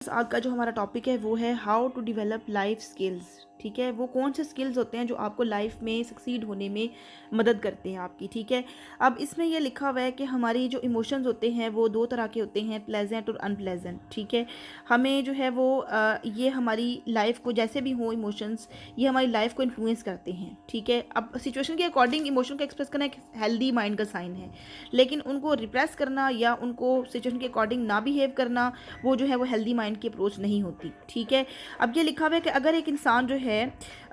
आज का जो हमारा टॉपिक है वो है how to develop life skills. ठीक है, वो कौन से स्किल्स होते हैं जो आपको लाइफ में सक्सीड होने में मदद करते हैं आपकी। ठीक है, अब इसमें ये लिखा हुआ है कि हमारी जो इमोशंस होते हैं वो दो तरह के होते हैं, प्लेजेंट और अनप्लेजेंट। ठीक है, हमें जो है वो ये हमारी लाइफ को जैसे भी हो इमोशंस, ये हमारी लाइफ को इन्फ्लुएंस करते हैं। ठीक है, अब सिचुएशन के अकॉर्डिंग इमोशन को एक्सप्रेस करना एक हेल्दी माइंड का साइन है, लेकिन उनको रिप्रेस करना या उनको सिचुएशन के अकॉर्डिंग ना बिहेव करना वो जो है वो हेल्दी माइंड की अप्रोच नहीं होती। ठीक है, अब ये लिखा हुआ है कि अगर एक इंसान जो है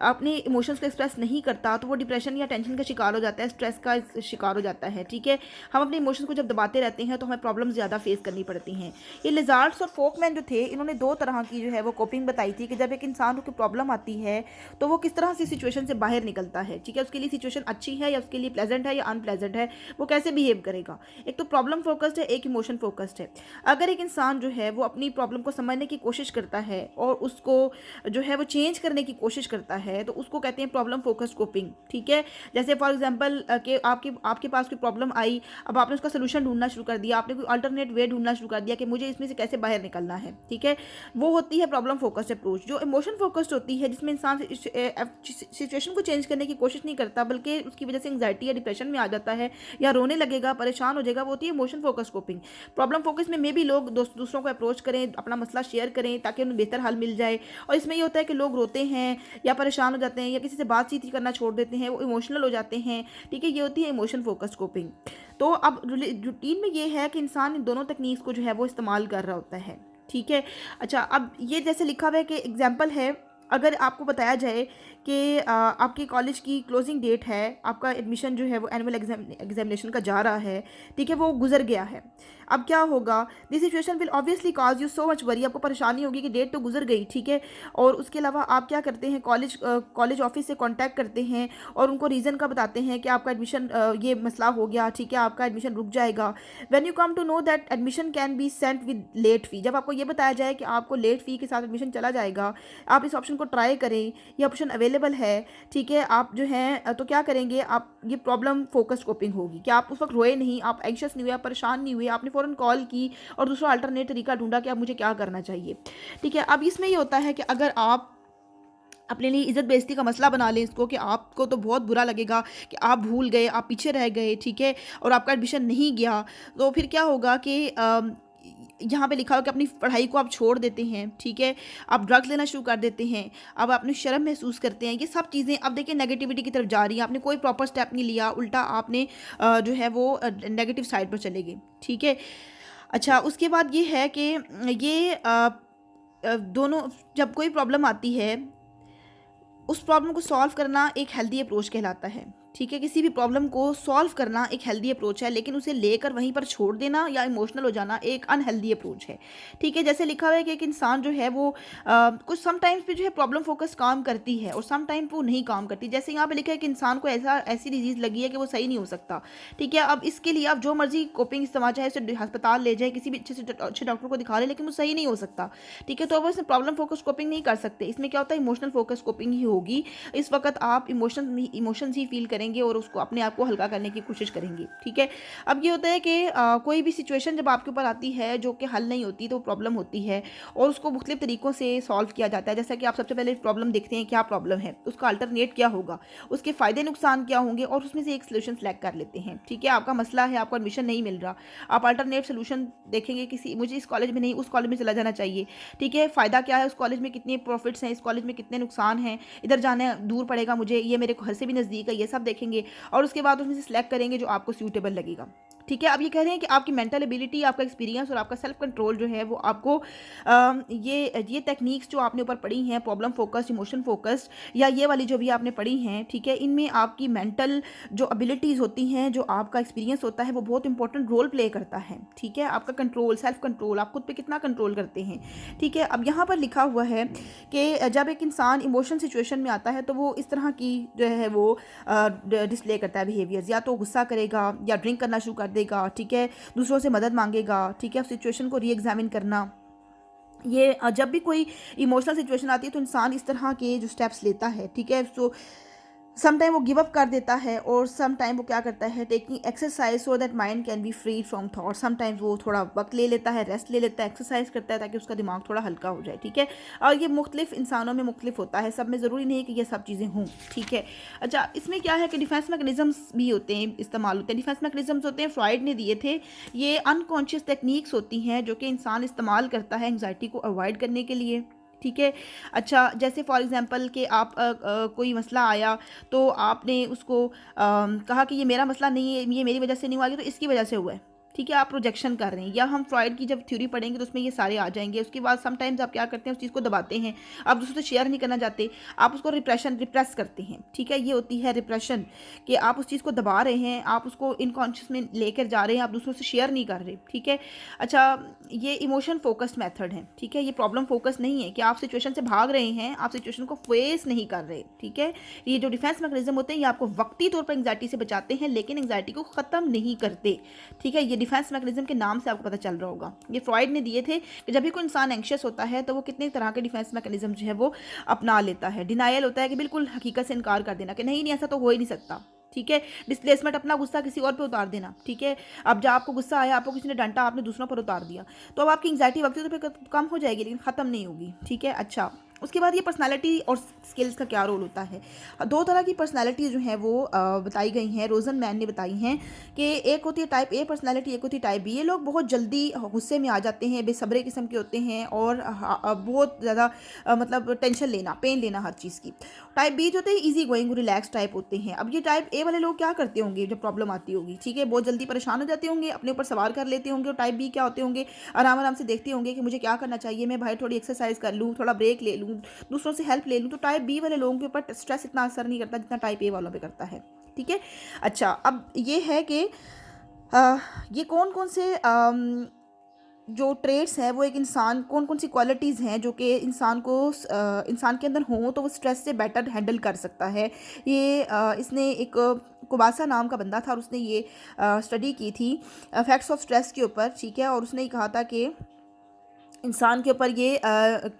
अपने इमोशंस को एक्सप्रेस नहीं करता तो वो डिप्रेशन या टेंशन का शिकार हो जाता है, स्ट्रेस का शिकार हो जाता है। ठीक है, हम अपने इमोशंस को जब दबाते रहते हैं तो हमें प्रॉब्लम ज़्यादा फेस करनी पड़ती हैं। ये लिजार्ड्स और फोकमैन जो थे, इन्होंने दो तरह की जो है वो कोपिंग बताई थी कि जब एक इंसान को प्रॉब्लम आती है तो वो किस तरह से सिचुएशन से बाहर निकलता है। ठीक है, उसके लिए सिचुएशन अच्छी है या उसके लिए प्लेजेंट है या अनप्लेजेंट है, वो कैसे बिहेव करेगा। एक तो प्रॉब्लम फोकस्ड है, एक इमोशन फोकस्ड है। अगर एक इंसान जो है वो अपनी प्रॉब्लम को समझने की कोशिश करता है और उसको जो है वो चेंज करने की कोशिश करता है तो उसको कहते हैं प्रॉब्लम फोकस्ड कोपिंग। ठीक है, जैसे फॉर एग्जांपल कि आपके पास कोई प्रॉब्लम आई, अब आपने उसका सोल्यूशन ढूंढना शुरू कर दिया, आपने कोई अल्टरनेट वे ढूंढना शुरू कर दिया कि मुझे इसमें से कैसे बाहर निकलना है। ठीक है, वो होती है प्रॉब्लम फोकस्ड अप्रोच। जो इमोशन फोकस्ड होती है, जिसमें इंसान सिचुएशन को चेंज करने की कोशिश नहीं करता बल्कि उसकी वजह से एंग्जाइटी या डिप्रेशन में आ जाता है या रोने लगेगा, परेशान हो जाएगा, वो होती है emotion focused coping. Problem focus में भी लोग दूसरों को अप्रोच करें, अपना मसला शेयर करें ताकि उन्हें बेहतर हल मिल जाए। और इसमें ये होता है कि लोग रोते हैं या परेशान हो जाते हैं या किसी से बातचीत ही करना छोड़ देते हैं, वो इमोशनल हो जाते हैं। ठीक है, ये होती है इमोशन फोकस्ड कोपिंग। तो अब रूटीन में ये है कि इंसान इन दोनों तकनीक को जो है वो इस्तेमाल कर रहा होता है। ठीक है, अच्छा, अब ये जैसे लिखा हुआ है कि एग्जाम्पल है, अगर आपको बताया जाए कि आपके कॉलेज की क्लोजिंग डेट है, आपका एडमिशन जो है वो एनुअल एग्जामिनेशन का जा रहा है। ठीक है, वो गुजर गया है। अब क्या होगा, this situation will obviously cause you so much worry. आपको परेशानी होगी कि डेट तो गुजर गई। ठीक है, और उसके अलावा आप क्या करते हैं, कॉलेज ऑफिस से कांटेक्ट करते हैं और उनको रीज़न का बताते हैं कि आपका एडमिशन ये मसला हो गया। ठीक है, आपका एडमिशन रुक जाएगा। When you come to know that admission can be sent with late fee, जब आपको ये बताया जाए कि आपको लेट फ़ी के साथ एडमिशन चला जाएगा, आप इस ऑप्शन को ट्राई करें, ये ऑप्शन अवेलेबल है। ठीक है, आप जो है तो क्या करेंगे, आप ये प्रॉब्लम फोकस्ड कोपिंग होगी कि आप उस वक्त रोए नहीं, आप एंग्शियस नहीं हुए, आप परेशान नहीं हुए, आपने फ़ौरन कॉल की और दूसरा अल्टरनेट तरीका ढूंढा कि अब मुझे क्या करना चाहिए। ठीक है, अब इसमें ये होता है कि अगर आप अपने लिए इज़्ज़त बेइज़्ज़ती का मसला बना लें इसको, कि आपको तो बहुत बुरा लगेगा कि आप भूल गए, आप पीछे रह गए। ठीक है, और आपका एडमिशन नहीं गया, तो फिर क्या होगा कि यहाँ पे लिखा हो कि अपनी पढ़ाई को आप छोड़ देते हैं। ठीक है, आप ड्रग्स लेना शुरू कर देते हैं, अब आपने शर्म महसूस करते हैं। ये सब चीज़ें अब देखिए नेगेटिविटी की तरफ जा रही हैं। आपने कोई प्रॉपर स्टेप नहीं लिया, उल्टा आपने जो है वो नेगेटिव साइड पर चले गए। ठीक है, अच्छा, उसके बाद ये है कि ये दोनों, जब कोई प्रॉब्लम आती है उस प्रॉब्लम को सॉल्व करना एक हेल्दी अप्रोच कहलाता है। ठीक है, किसी भी प्रॉब्लम को सॉल्व करना एक हेल्दी अप्रोच है, लेकिन उसे लेकर वहीं पर छोड़ देना या इमोशनल हो जाना एक अनहेल्दी अप्रोच है। ठीक है, जैसे लिखा हुआ है कि एक इंसान जो है वो कुछ समटाइम्स पे जो है प्रॉब्लम फोकस काम करती है और समटाइम वो नहीं काम करती। जैसे यहाँ पे लिखा है कि इंसान को ऐसी डिजीज़ लगी है कि वो सही नहीं हो सकता। ठीक है, अब इसके लिए आप जो मर्जी कोपिंग इस्तेमाल, चाहे उसे अस्पताल ले जाए, किसी भी अच्छे डॉक्टर को दिखा ले, लेकिन वो सही नहीं हो सकता। ठीक है, तो अब इसमें प्रॉब्लम फोकस कोपिंग नहीं कर सकते, इसमें क्या होता है इमोशनल फोकस कोपिंग ही होगी। इस वक्त आप इमोशंस ही फील करेंगे और उसको अपने आप को हल्का करने की कोशिश करेंगे। ठीक है, अब ये होता है कि कोई भी सिचुएशन जब आपके ऊपर आती है जो कि हल नहीं होती, तो प्रॉब्लम होती है और उसको मुख्तलिफ तरीक़ों से सॉल्व किया जाता है। जैसा कि आप सबसे पहले प्रॉब्लम देखते हैं क्या प्रॉब्लम है, उसका अल्टरनेट क्या होगा, उसके फ़ायदे नुकसान क्या होंगे और उसमें से एक सोल्यूशन सेलेक्ट कर लेते हैं। ठीक है, आपका मसला है, आपको एडमिशन नहीं मिल रहा, आप अल्टरनेट सोल्यूशन देखेंगे, किसी मुझे इस कॉलेज में नहीं उस कॉलेज में चला जाना चाहिए। ठीक है, फ़ायदा क्या है, उस कॉलेज में कितने प्रॉफिट्स हैं, इस कॉलेज में कितने नुकसान हैं, इधर जाना दूर पड़ेगा मुझे, ये मेरे घर से भी नज़दीक है, ये सब देखेंगे और उसके बाद उसमें से सिलेक्ट करेंगे जो आपको सूटेबल लगेगा। ठीक है, अब ये कह रहे हैं कि आपकी मेंटल एबिलिटी, आपका एक्सपीरियंस और आपका सेल्फ कंट्रोल जो है वो आपको ये टेक्निक्स जो आपने ऊपर पढ़ी हैं, प्रॉब्लम फोकस्ड, इमोशन फोकस्ड, या ये वाली जो भी आपने पढ़ी हैं, ठीक है, इनमें आपकी मेंटल जो एबिलिटीज़ होती हैं, जो आपका एक्सपीरियंस होता है, वो बहुत इंपॉर्टेंट रोल प्ले करता है। ठीक है, आपका कंट्रोल, सेल्फ कंट्रोल, आप खुद पे कितना कंट्रोल करते हैं। ठीक है, अब यहाँ पर लिखा हुआ है कि जब एक इंसान इमोशन सिचुएशन में आता है तो वो इस तरह की जो है वो डिस्प्ले करता है बिहेवियर्स, या तो गुस्सा करेगा या ड्रिंक करना शुरू कर देगा। ठीक है, दूसरों से मदद मांगेगा। ठीक है, सिचुएशन को री एग्जामिन करना, ये जब भी कोई इमोशनल सिचुएशन आती है तो इंसान इस तरह के जो स्टेप्स लेता है। ठीक है, सो सम टाइम वो गिव अप कर देता है, और सम टाइम वो क्या करता है, taking exercise so that mind can be free from thought. Sometimes वो थोड़ा वक्त ले लेता है, रेस्ट ले लेता है, एक्सरसाइज करता है ताकि उसका दिमाग थोड़ा हल्का हो जाए, ठीक है। और ये मुख्तलिफ इंसानों में मुख्तलिफ होता है, सब में ज़रूरी नहीं है कि ये सब चीज़ें हों, ठीक है। अच्छा, इसमें क्या है कि डिफेंस मैकेनिज़म्स भी होते हैं, इस्तेमाल होते हैं। डिफेंस मैकेनिज़म्स होते हैं, फ्रॉइड ने दिए थे। ये अनकॉन्शियस टेक्निक्स होती हैं जो कि इंसान इस्तेमाल करता है एंग्जाइटी को अवॉइड करने के लिए, ठीक है। अच्छा, जैसे फॉर एग्जांपल कि आप कोई मसला आया तो आपने उसको कहा कि ये मेरा मसला नहीं है, ये मेरी वजह से नहीं हुआ, ये तो इसकी वजह से हुआ है, ठीक है। आप प्रोजेक्शन कर रहे हैं, या हम फ्रॉइड की जब थ्योरी पढ़ेंगे तो उसमें ये सारे आ जाएंगे। उसके बाद समटाइम्स आप क्या करते हैं, उस चीज़ को दबाते हैं, आप दूसरों से शेयर नहीं करना चाहते, आप उसको रिप्रेस करते हैं, ठीक है। ये होती है रिप्रेशन, कि आप उस चीज़ को दबा रहे हैं, आप उसको इनकॉन्शियस में लेकर जा रहे हैं, आप दूसरों से शेयर नहीं कर रहे, ठीक है। अच्छा, ये इमोशन फोकस्ड मेथड है, ठीक है। ये प्रॉब्लम फोकस नहीं है कि आप सिचुएशन से भाग रहे हैं, आप सिचुएशन को फेस नहीं कर रहे, ठीक है। ये जो डिफेंस मैकेनिज्म होते हैं ये आपको वक्ती तौर पर एंग्जाइटी से बचाते हैं, लेकिन एंग्जाइटी को ख़त्म नहीं करते, ठीक है। ये डिफेंस मैकेनिज्म के नाम से आपको पता चल रहा होगा। ये फ्रॉइड ने दिए थे कि जब भी कोई इंसान एंग्शियस होता है तो वो कितने तरह के डिफेंस मैकेनिज्म जो है वो अपना लेता है। डिनायल होता है कि बिल्कुल हकीकत से इनकार कर देना कि नहीं नहीं ऐसा तो हो ही नहीं सकता, ठीक है। डिस्प्लेसमेंट, अपना गुस्सा किसी और पे उतार देना, ठीक है। अब जब आपको गुस्सा आया, आपको किसी ने डांटा, आपने दूसरों पर उतार दिया, तो अब आपकी एंग्जाइटी वक्त तो पे कम हो जाएगी, लेकिन ख़त्म नहीं होगी, ठीक है। अच्छा, उसके बाद ये पर्सनालिटी और स्किल्स का क्या रोल होता है। दो तरह की पर्सनालिटी जो है वो बताई गई हैं, रोजनमैन ने बताई हैं, कि एक होती है टाइप ए पर्सनालिटी, एक होती है टाइप बी। ये लोग बहुत जल्दी गुस्से में आ जाते हैं, बेसब्रे किस्म के होते हैं, और बहुत ज़्यादा मतलब टेंशन लेना, पेन लेना हर चीज़ की। टाइप बी जो होते हैं ईजी गोइंग रिलैक्स टाइप होते हैं। अब ये टाइप ए वाले लोग क्या करते होंगे जब प्रॉब्लम आती होगी, ठीक है, बहुत जल्दी परेशान हो जाते होंगे, अपने ऊपर सवार कर लेते होंगे। और टाइप बी क्या होते होंगे, आराम आराम से देखते होंगे कि मुझे क्या करना चाहिए, मैं भाई थोड़ी एक्सरसाइज कर लूँ, थोड़ा ब्रेक ले लूँ, दूसरों से हेल्प ले लूँ। तो टाइप बी वाले लोगों के ऊपर स्ट्रेस इतना असर नहीं करता जितना टाइप ए वालों पे करता है, ठीक है। अच्छा, अब ये है कि ये कौन कौन से जो ट्रेड्स हैं वो एक इंसान, कौन कौन सी क्वालिटीज़ हैं जो कि इंसान को इंसान के अंदर हों तो वो स्ट्रेस से बेटर हैंडल कर सकता है। ये इसने एक कुबासा नाम का बंदा था, और उसने ये स्टडी की थी फैक्ट्स ऑफ स्ट्रेस के ऊपर, ठीक है। और उसने ये कहा था कि इंसान के ऊपर ये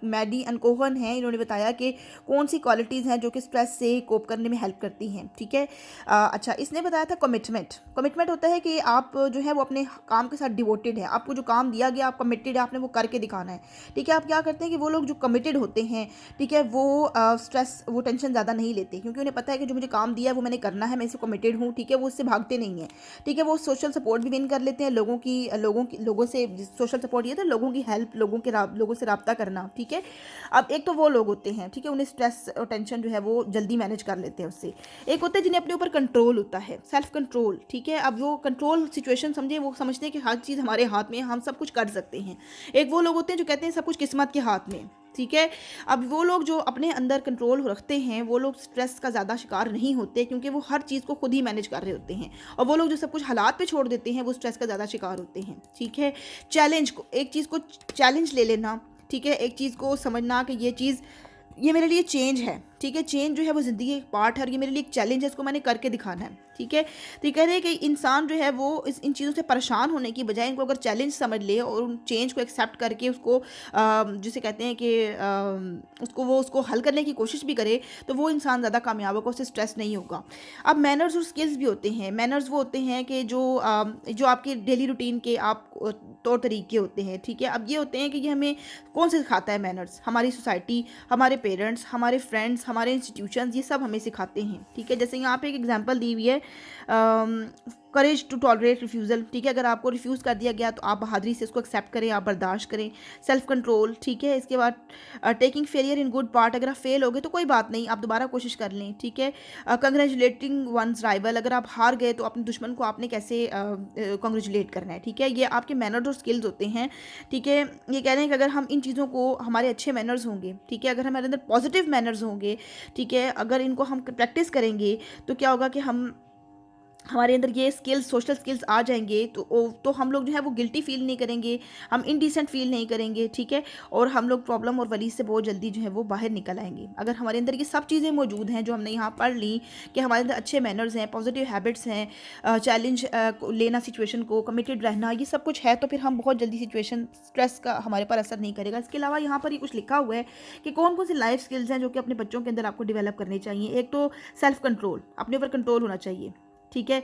मैडी अनकोहन है, इन्होंने बताया कि कौन सी क्वालिटीज़ हैं जो कि स्ट्रेस से कोप करने में हेल्प करती हैं, ठीक है। अच्छा, इसने बताया था कमिटमेंट। कमिटमेंट होता है कि आप जो है वो अपने काम के साथ डिवोटेड है, आपको जो काम दिया गया आप कमिटेड है, आपने वो करके दिखाना है, ठीक है। आप क्या करते हैं कि वो लोग जो कमिटेड होते हैं, ठीक है, वो स्ट्रेस, वो टेंशन ज़्यादा नहीं लेते, क्योंकि उन्हें पता है कि जो मुझे काम दिया है वो मैंने करना है, मैं इससे कमिटेड हूँ, ठीक है। वो उससे भागते नहीं हैं, ठीक है। वो सोशल सपोर्ट भी विन कर लेते हैं, लोगों से। सोशल सपोर्ट ये था लोगों की हेल्प, लोगों से रब्ता करना, ठीक है। अब एक तो वो लोग होते हैं, ठीक है, उन्हें स्ट्रेस और टेंशन जो है वो जल्दी मैनेज कर लेते हैं उससे। एक होते हैं जिन्हें अपने ऊपर कंट्रोल होता है, सेल्फ कंट्रोल, ठीक है। अब वो कंट्रोल सिचुएशन समझे, वो समझते हैं कि हर चीज़ हमारे हाथ में है, हम सब कुछ कर सकते हैं। एक वो लोग होते हैं जो कहते हैं सब कुछ किस्मत के हाथ में, ठीक है। अब वो लोग जो अपने अंदर कंट्रोल रखते हैं वो लोग स्ट्रेस का ज़्यादा शिकार नहीं होते, क्योंकि वो हर चीज़ को खुद ही मैनेज कर रहे होते हैं। और वो लोग जो सब कुछ हालात पे छोड़ देते हैं वो स्ट्रेस का ज़्यादा शिकार होते हैं, ठीक है। चैलेंज को, एक चीज़ को चैलेंज ले लेना, ठीक है, एक चीज़ को समझना कि ये चीज़, ये मेरे लिए चेंज है, ठीक है। चेंज जो है वो ज़िंदगी एक पार्ट है, और ये मेरे लिए एक चैलेंज है, इसको मैंने करके दिखाना है, ठीक है। तो ये कह रहे हैं कि इंसान जो है वो इन चीज़ों से परेशान होने की बजाय इनको अगर चैलेंज समझ ले और उन चेंज को एक्सेप्ट करके उसको जिसे कहते हैं कि उसको हल करने की कोशिश भी करे, तो वो इंसान ज़्यादा कामयाब होगा, उससे स्ट्रेस नहीं होगा। अब मैनर्स और स्किल्स भी होते हैं। मैनर्स वो होते हैं कि जो आपके डेली रूटीन के आप तौर तरीके होते हैं, ठीक है। अब ये होते हैं कि ये हमें कौन से सिखाता है मैनर्स, हमारी सोसाइटी, हमारे पेरेंट्स, हमारे फ्रेंड्स, हमारे इंस्टीट्यूशंस, ये सब हमें सिखाते हैं, ठीक है। जैसे यहाँ पे एक एग्जांपल दी हुई है, करेज टू टॉलरेट रिफ्यूज़ल, ठीक है। अगर आपको रिफ्यूज़ कर दिया गया तो आप बहादुरी से उसको एक्सेप्ट करें, आप बर्दाश्त करें। सेल्फ कंट्रोल, ठीक है। इसके बाद taking failure in good part, अगर आप फेल हो गए तो कोई बात नहीं, आप दोबारा कोशिश कर लें, ठीक है। कंग्रेचुलेटिंग वंस राइवल, अगर आप हार गए तो अपने दुश्मन को आपने कैसे कंग्रेचुलेट करना है, ठीक है। ये आपके मैनर्स और स्किल्स होते हैं, ठीक है। ये कह रहे हैं कि अगर हम इन चीज़ों को, हमारे अच्छे मैनर्स होंगे, ठीक है, अगर हमारे अंदर पॉजिटिव मैनर्स होंगे, ठीक है, अगर इनको हम प्रैक्टिस करेंगे तो क्या होगा कि हमारे अंदर ये स्किल्स, सोशल स्किल्स आ जाएंगे तो हम लोग जो है वो गिल्टी फील नहीं करेंगे, हम इनडिसेंट फील नहीं करेंगे, ठीक है। और हम लोग प्रॉब्लम और वरीज से बहुत जल्दी जो है वो बाहर निकल आएंगे। अगर हमारे अंदर ये सब चीज़ें मौजूद हैं जो हमने यहाँ पढ़ ली, कि हमारे अंदर अच्छे मैनर्स हैं, पॉजिटिव हैबिट्स हैं, चैलेंज लेना सिचुएशन को, कमिटेड रहना, ये सब कुछ है, तो फिर हम बहुत जल्दी सिचुएशन स्ट्रेस का हमारे पर असर नहीं करेगा। इसके अलावा यहाँ पर ही कुछ लिखा हुआ है कि कौन कौन सी लाइफ स्किल्स हैं जो कि अपने बच्चों के अंदर आपको डेवलप करनी चाहिए। एक तो सेल्फ कंट्रोल, अपने ऊपर कंट्रोल होना चाहिए, ठीक है।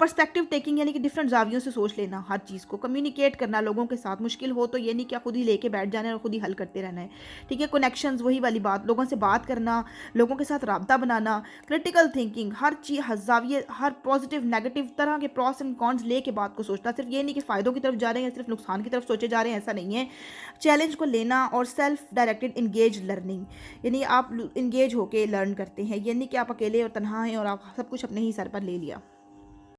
पर्सपेक्टिव टेकिंग यानी कि डिफरेंट जावियों से सोच लेना हर चीज़ को, कम्युनिकेट करना लोगों के साथ, मुश्किल हो तो ये नहीं कि आप खुद ही लेके बैठ जाना है और खुद ही हल करते रहना है, ठीक है। कनेक्शंस, वही वाली बात, लोगों से बात करना, लोगों के साथ राब्ता बनाना, क्रिटिकल थिंकिंग, हर चीज़, हर जाविये, हर पॉजिटिव नेगेटिव तरह के प्रॉस एंड कॉन्स ले के बात को सोचना। सिर्फ ये नहीं कि फ़ायदों की तरफ जा रहे हैं, सिर्फ नुकसान की तरफ सोचे जा रहे हैं, ऐसा नहीं है। चैलेंज को लेना और सेल्फ डायरेक्टेड इंगेज लर्निंग, यानी आप इंगेज होके लर्न करते हैं, ये नहीं कि आप अकेले और तनहा हैं और आप सब कुछ अपने ही सर पर ले लिया।